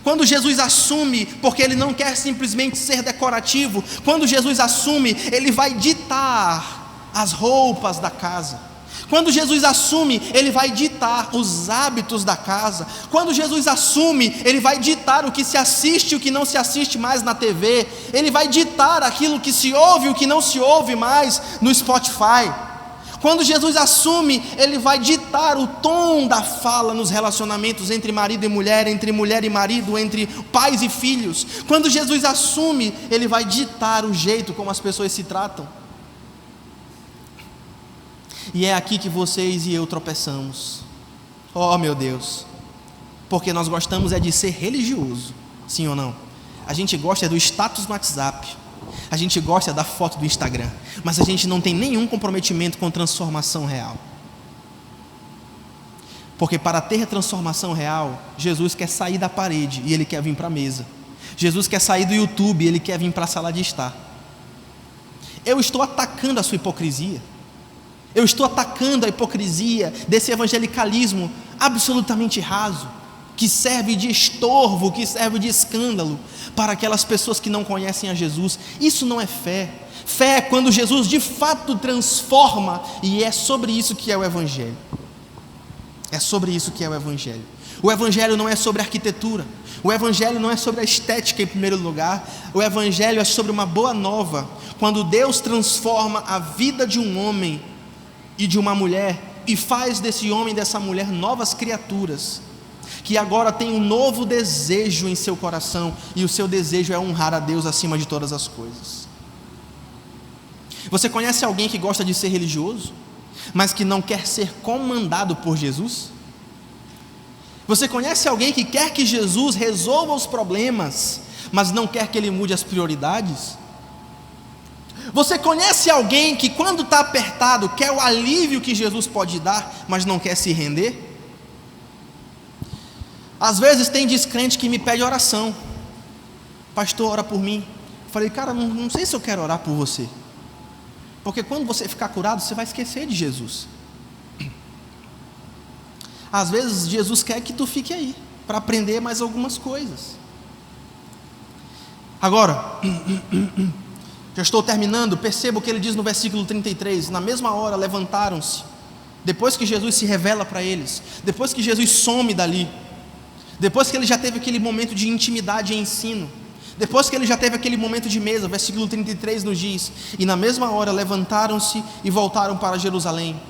Quando Jesus assume, porque ele não quer simplesmente ser decorativo, quando Jesus assume, ele vai ditar as roupas da casa. Quando Jesus assume, ele vai ditar os hábitos da casa. Quando Jesus assume, ele vai ditar o que se assiste e o que não se assiste mais na TV. Ele vai ditar aquilo que se ouve e o que não se ouve mais no Spotify. Quando Jesus assume, ele vai ditar o tom da fala nos relacionamentos entre marido e mulher e marido, entre pais e filhos. Quando Jesus assume, ele vai ditar o jeito como as pessoas se tratam. E é aqui que vocês e eu tropeçamos. Oh meu Deus, porque nós gostamos é de ser religioso, sim ou não? A gente gosta do status no WhatsApp, a gente gosta da foto do Instagram, mas a gente não tem nenhum comprometimento com transformação real. Porque para ter transformação real, Jesus quer sair da parede e ele quer vir para a mesa. Jesus quer sair do YouTube e ele quer vir para a sala de estar. Eu estou atacando a sua hipocrisia. Eu estou atacando a hipocrisia desse evangelicalismo absolutamente raso, que serve de estorvo, que serve de escândalo para aquelas pessoas que não conhecem a Jesus. Isso não é fé. Fé é quando Jesus de fato transforma, e é sobre isso que é o Evangelho. É sobre isso que é o Evangelho. O Evangelho não é sobre arquitetura. O Evangelho não é sobre a estética em primeiro lugar. O Evangelho é sobre uma boa nova, quando Deus transforma a vida de um homem e de uma mulher, e faz desse homem e dessa mulher novas criaturas, que agora tem um novo desejo em seu coração, e o seu desejo é honrar a Deus acima de todas as coisas. Você conhece alguém que gosta de ser religioso, mas que não quer ser comandado por Jesus? Você conhece alguém que quer que Jesus resolva os problemas, mas não quer que ele mude as prioridades? Você conhece alguém que quando está apertado quer o alívio que Jesus pode dar, mas não quer se render? Às vezes tem descrente que me pede oração. Pastor, ora por mim. Eu falei, cara, não sei se eu quero orar por você, porque quando você ficar curado, você vai esquecer de Jesus. Às vezes Jesus quer que tu fique aí, para aprender mais algumas coisas. Agora, já estou terminando. Perceba o que ele diz no versículo 33. Na mesma hora levantaram-se, depois que Jesus se revela para eles, depois que Jesus some dali, depois que ele já teve aquele momento de intimidade e ensino, Depois que ele já teve aquele momento de mesa, versículo 33 nos diz: e na mesma hora levantaram-se e voltaram para Jerusalém.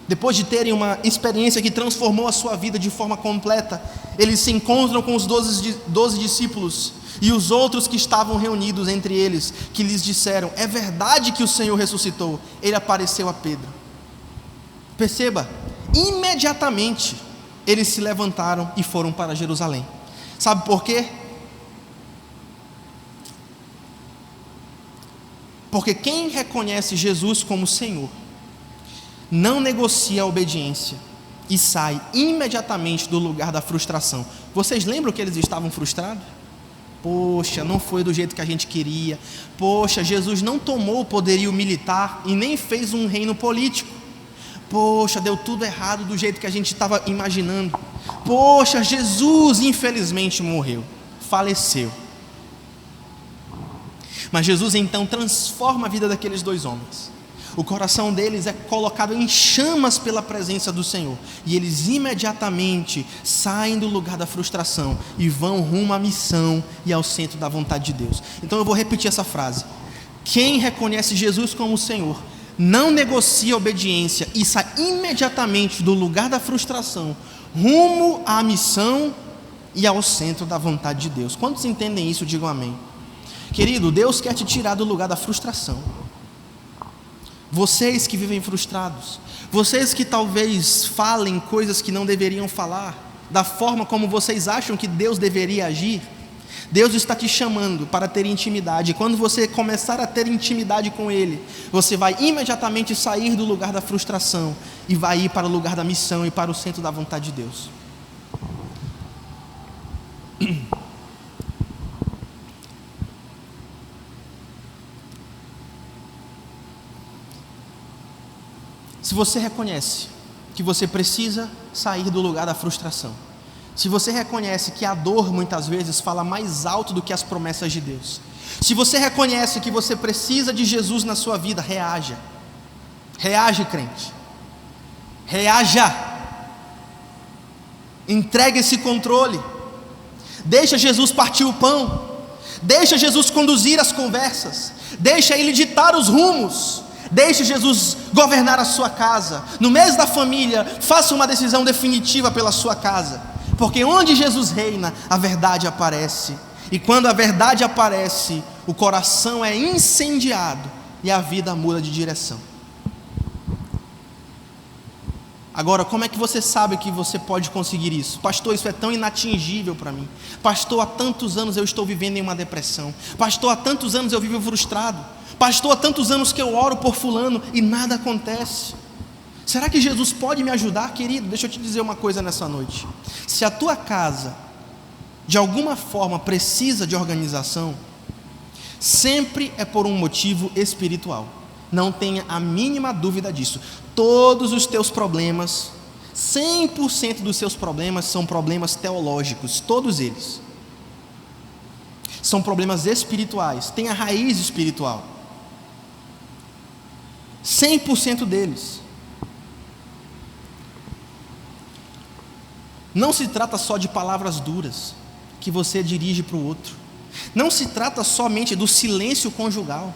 Depois de terem uma experiência que transformou a sua vida de forma completa, eles se encontram com os 12 discípulos e os outros que estavam reunidos entre eles, que lhes disseram: é verdade que o Senhor ressuscitou. Ele apareceu a Pedro. Perceba, imediatamente eles se levantaram e foram para Jerusalém. Sabe por quê? Porque quem reconhece Jesus como Senhor não negocia a obediência e sai imediatamente do lugar da frustração. Vocês lembram que eles estavam frustrados? Poxa, não foi do jeito que a gente queria. Poxa, Jesus não tomou o poderio militar e nem fez um reino político. Poxa, deu tudo errado do jeito que a gente estava imaginando. Poxa, Jesus infelizmente morreu, faleceu. Mas Jesus então transforma a vida daqueles 2 homens. O coração deles é colocado em chamas pela presença do Senhor, e eles imediatamente saem do lugar da frustração e vão rumo à missão e ao centro da vontade de Deus. Então eu vou repetir essa frase: quem reconhece Jesus como Senhor não negocia a obediência e sai imediatamente do lugar da frustração rumo à missão e ao centro da vontade de Deus. Quantos entendem isso? Digam amém. Querido, Deus quer te tirar do lugar da frustração. Vocês que vivem frustrados, vocês que talvez falem coisas que não deveriam falar, da forma como vocês acham que Deus deveria agir, Deus está te chamando para ter intimidade. E quando você começar a ter intimidade com Ele, você vai imediatamente sair do lugar da frustração e vai ir para o lugar da missão e para o centro da vontade de Deus. Se você reconhece que você precisa sair do lugar da frustração, se você reconhece que a dor muitas vezes fala mais alto do que as promessas de Deus, se você reconhece que você precisa de Jesus na sua vida, reaja. Reage, crente. Reaja. Entregue esse controle. Deixa Jesus partir o pão. Deixa Jesus conduzir as conversas. Deixa Ele ditar os rumos. Deixe Jesus governar a sua casa. No mês da família, faça uma decisão definitiva pela sua casa. Porque onde Jesus reina, a verdade aparece. E quando a verdade aparece, o coração é incendiado e a vida muda de direção. Agora, como é que você sabe que você pode conseguir isso? Pastor, isso é tão inatingível para mim. Pastor, há tantos anos eu estou vivendo em uma depressão. Pastor, há tantos anos eu vivo frustrado. Pastor, há tantos anos que eu oro por fulano e nada acontece. Será que Jesus pode me ajudar? Querido, deixa eu te dizer uma coisa nessa noite. Se a tua casa, de alguma forma, precisa de organização, sempre é por um motivo espiritual. Não tenha a mínima dúvida disso. Todos os teus problemas, 100% dos seus problemas são problemas teológicos, todos eles. São problemas espirituais, tem a raiz espiritual. 100% deles. Não se trata só de palavras duras que você dirige para o outro. Não se trata somente do silêncio conjugal.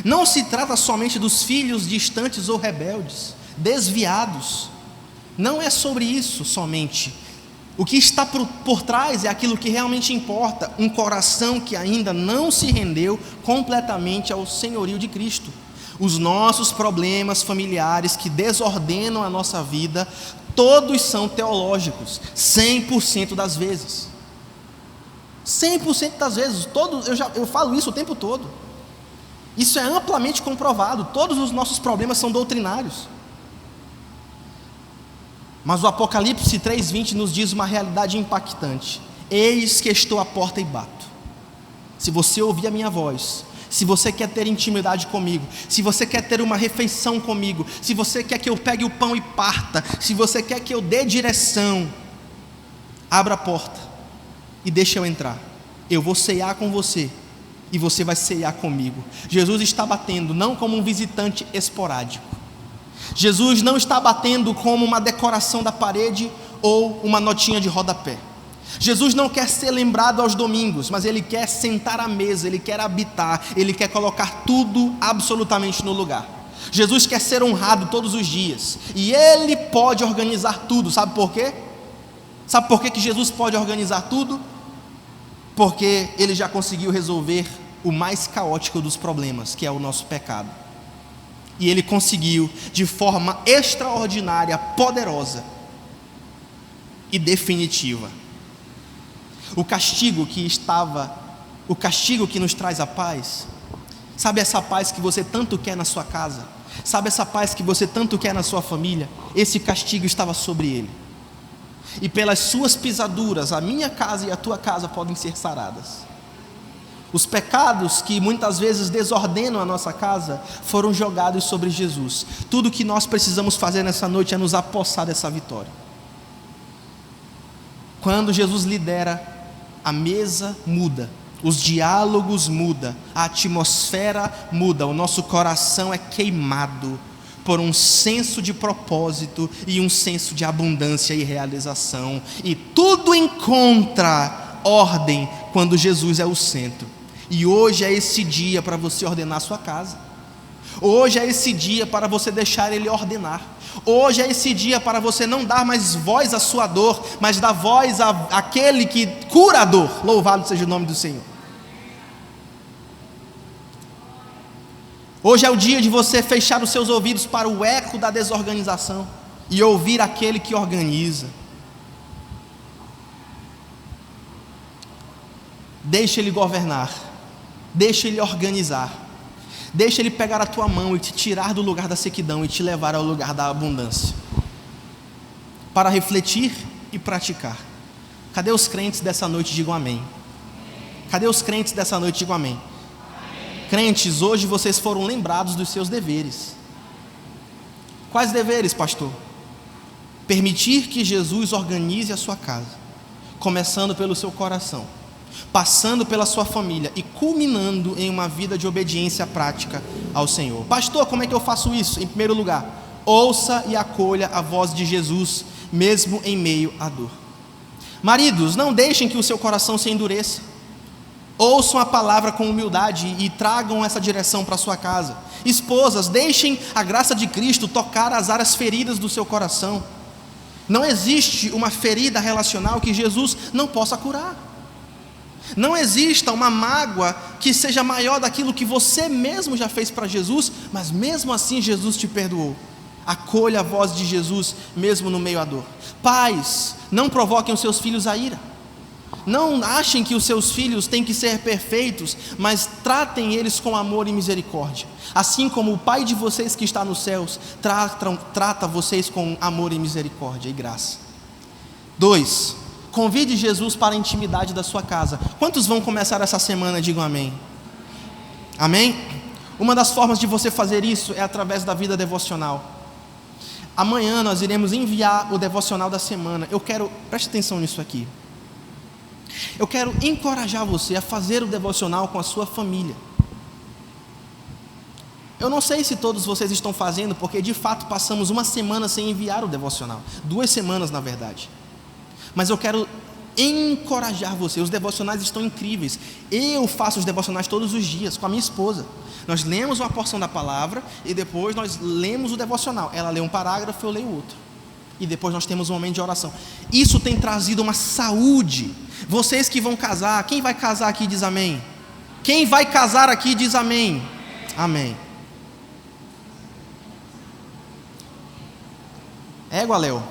Não se trata somente dos filhos distantes ou rebeldes, desviados. Não é sobre isso somente. O que está por trás é aquilo que realmente importa. Um coração que ainda não se rendeu completamente ao senhorio de Cristo. Os nossos problemas familiares que desordenam a nossa vida, todos são teológicos, 100% das vezes. 100% das vezes, eu falo isso o tempo todo. Isso é amplamente comprovado, todos os nossos problemas são doutrinários. Mas o Apocalipse 3:20 nos diz uma realidade impactante: eis que estou à porta e bato. Se você ouvir a minha voz, se você quer ter intimidade comigo, se você quer ter uma refeição comigo, se você quer que eu pegue o pão e parta, se você quer que eu dê direção, abra a porta e deixa eu entrar. Eu vou ceiar com você e você vai ceiar comigo. Jesus está batendo não como um visitante esporádico. Jesus não está batendo como uma decoração da parede ou uma notinha de rodapé. Jesus não quer ser lembrado aos domingos, mas Ele quer sentar à mesa, Ele quer habitar, Ele quer colocar tudo absolutamente no lugar. Jesus quer ser honrado todos os dias, e Ele pode organizar tudo. Sabe por quê? Sabe por que Jesus pode organizar tudo? Porque Ele já conseguiu resolver o mais caótico dos problemas, que é o nosso pecado. E Ele conseguiu de forma extraordinária, poderosa e definitiva. O castigo que nos traz a paz, sabe essa paz que você tanto quer na sua casa? Sabe essa paz que você tanto quer na sua família? Esse castigo estava sobre Ele. E pelas suas pisaduras, a minha casa e a tua casa podem ser saradas. Os pecados que muitas vezes desordenam a nossa casa foram jogados sobre Jesus. Tudo que nós precisamos fazer nessa noite é nos apossar dessa vitória. Quando Jesus lidera, a mesa muda, os diálogos mudam, a atmosfera muda, o nosso coração é queimado por um senso de propósito e um senso de abundância e realização, e tudo encontra ordem quando Jesus é o centro. E hoje é esse dia para você ordenar a sua casa. Hoje é esse dia para você deixar Ele ordenar. Hoje é esse dia para você não dar mais voz à sua dor, mas dar voz àquele que cura a dor. Louvado seja o nome do Senhor. Hoje é o dia de você fechar os seus ouvidos para o eco da desorganização e ouvir aquele que organiza. Deixa Ele governar, deixa Ele organizar, deixa Ele pegar a tua mão e te tirar do lugar da sequidão e te levar ao lugar da abundância, para refletir e praticar. Cadê os crentes dessa noite? Digam amém. Cadê os crentes dessa noite? Digam amém. Crentes, hoje vocês foram lembrados dos seus deveres. Quais deveres, pastor? Permitir que Jesus organize a sua casa, começando pelo seu coração, passando pela sua família e culminando em uma vida de obediência prática ao Senhor. Pastor, como é que eu faço isso? Em primeiro lugar, ouça e acolha a voz de Jesus, mesmo em meio à dor. Maridos, não deixem que o seu coração se endureça. Ouçam a palavra com humildade e tragam essa direção para a sua casa. Esposas, deixem a graça de Cristo tocar as áreas feridas do seu coração. Não existe uma ferida relacional que Jesus não possa curar. Não exista uma mágoa que seja maior daquilo que você mesmo já fez para Jesus, mas mesmo assim Jesus te perdoou. Acolha a voz de Jesus mesmo no meio à dor. Pais, não provoquem os seus filhos a ira. Não achem que os seus filhos têm que ser perfeitos, mas tratem eles com amor e misericórdia. Assim como o Pai de vocês que está nos céus trata vocês com amor e misericórdia e graça. 2. Convide Jesus para a intimidade da sua casa. Quantos vão começar essa semana? Digam amém. Amém? Uma das formas de você fazer isso é através da vida devocional. Amanhã nós iremos enviar o devocional da semana. Preste atenção nisso aqui. Eu quero encorajar você a fazer o devocional com a sua família. Eu não sei se todos vocês estão fazendo, porque de fato passamos uma semana sem enviar o devocional. 2 semanas na verdade. Mas eu quero encorajar você. Os devocionais estão incríveis. Eu faço os devocionais todos os dias com a minha esposa. Nós lemos uma porção da palavra e depois nós lemos o devocional. Ela lê um parágrafo, eu leio outro. E depois nós temos um momento de oração. Isso tem trazido uma saúde. Vocês que vão casar, quem vai casar aqui diz amém? Quem vai casar aqui diz amém? Amém. Égua, Léo.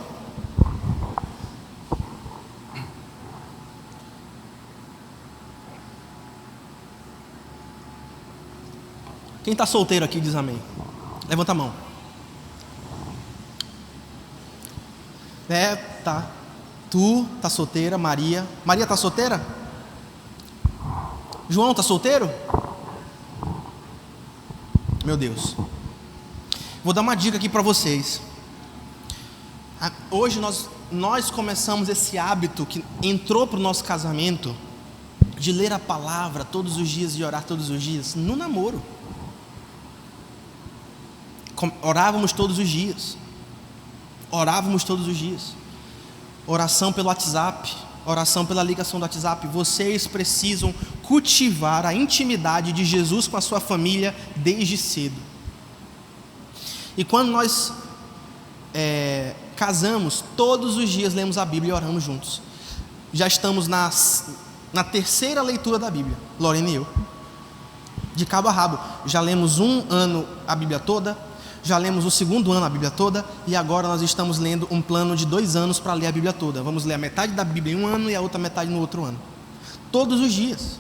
Quem está solteiro aqui diz amém. Levanta a mão. Tá. Tu tá solteira, Maria. Maria tá solteira? João tá solteiro? Meu Deus. Vou dar uma dica aqui para vocês. Hoje nós começamos esse hábito que entrou para o nosso casamento de ler a palavra todos os dias e orar todos os dias no namoro. Orávamos todos os dias. Oração pelo WhatsApp, oração pela ligação do WhatsApp, vocês precisam cultivar a intimidade de Jesus com a sua família desde cedo. E quando nós casamos, todos os dias lemos a Bíblia e oramos juntos. Já estamos na terceira leitura da Bíblia, Lorena e eu, de cabo a rabo. Já lemos um ano a Bíblia toda, já lemos o segundo ano a Bíblia toda, e agora nós estamos lendo um plano de 2 anos para ler a Bíblia toda. Vamos ler a metade da Bíblia em um ano e a outra metade no outro ano, todos os dias.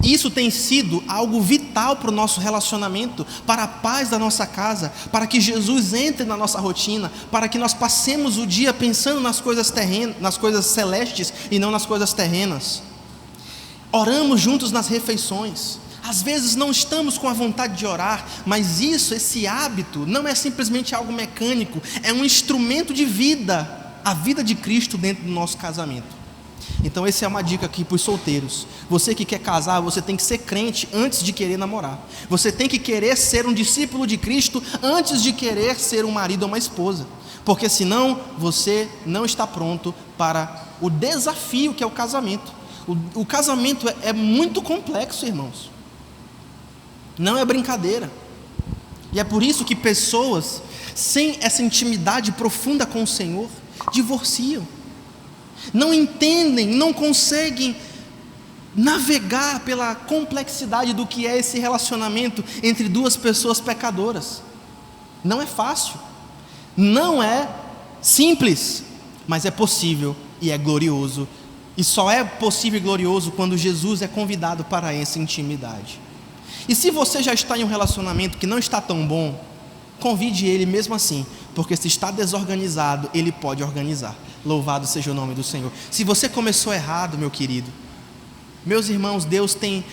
Isso tem sido algo vital para o nosso relacionamento, para a paz da nossa casa, para que Jesus entre na nossa rotina, para que nós passemos o dia pensando nas coisas terrenas, nas coisas celestes e não nas coisas terrenas. Oramos juntos nas refeições. Às vezes não estamos com a vontade de orar, mas esse hábito não é simplesmente algo mecânico, é um instrumento de vida, a vida de Cristo dentro do nosso casamento. Então essa é uma dica aqui para os solteiros. Você que quer casar, você tem que ser crente antes de querer namorar. Você tem que querer ser um discípulo de Cristo antes de querer ser um marido ou uma esposa, porque senão você não está pronto para o desafio que é o casamento. O casamento é muito complexo, irmãos. Não é brincadeira. E é por isso que pessoas sem essa intimidade profunda com o Senhor divorciam. Não entendem, não conseguem navegar pela complexidade do que é esse relacionamento entre duas pessoas pecadoras. Não é fácil, não é simples, mas é possível e é glorioso. E só é possível e glorioso quando Jesus é convidado para essa intimidade. E se você já está em um relacionamento que não está tão bom, convide ele mesmo assim, porque se está desorganizado, ele pode organizar. Louvado seja o nome do Senhor. Se você começou errado, meu querido, meus irmãos,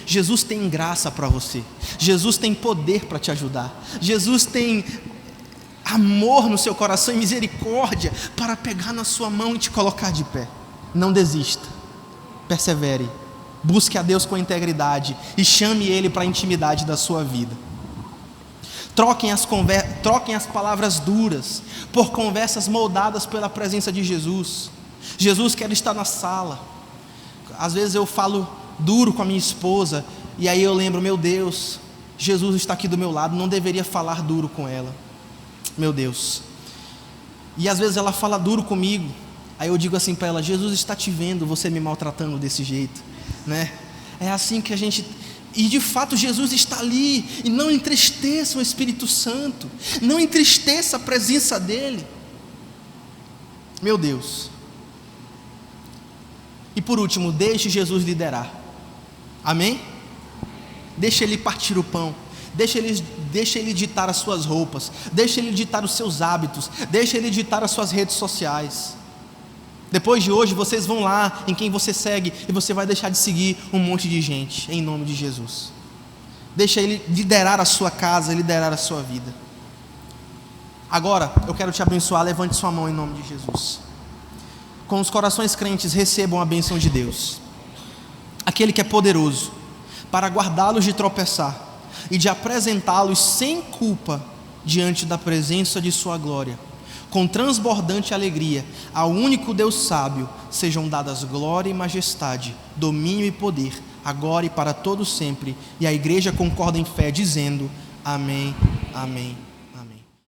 Jesus tem graça para você. Jesus tem poder para te ajudar. Jesus tem amor no seu coração e misericórdia para pegar na sua mão e te colocar de pé. Não desista, persevere, busque a Deus com integridade e chame Ele para a intimidade da sua vida. Troquem as palavras duras por conversas moldadas pela presença de Jesus. Jesus quer estar na sala. Às vezes eu falo duro com a minha esposa e aí eu lembro, meu Deus, Jesus está aqui do meu lado, não deveria falar duro com ela, meu Deus. E às vezes ela fala duro comigo, aí eu digo assim para ela, Jesus está te vendo, você me maltratando desse jeito, né? É assim que a gente... E de fato Jesus está ali, e não entristeça o Espírito Santo, não entristeça a presença dEle, meu Deus. E por último, deixe Jesus liderar, amém? Deixe Ele partir o pão, deixe Ele ditar as suas roupas, deixe Ele ditar os seus hábitos, deixe Ele ditar as suas redes sociais. Depois de hoje vocês vão lá em quem você segue e você vai deixar de seguir um monte de gente, em nome de Jesus. Deixa Ele liderar a sua casa, liderar a sua vida. Agora eu quero te abençoar, levante sua mão em nome de Jesus. Com os corações crentes recebam a bênção de Deus, aquele que é poderoso para guardá-los de tropeçar e de apresentá-los sem culpa diante da presença de sua glória. Com transbordante alegria, ao único Deus sábio, sejam dadas glória e majestade, domínio e poder, agora e para todo sempre. E a igreja concorda em fé, dizendo: amém, amém.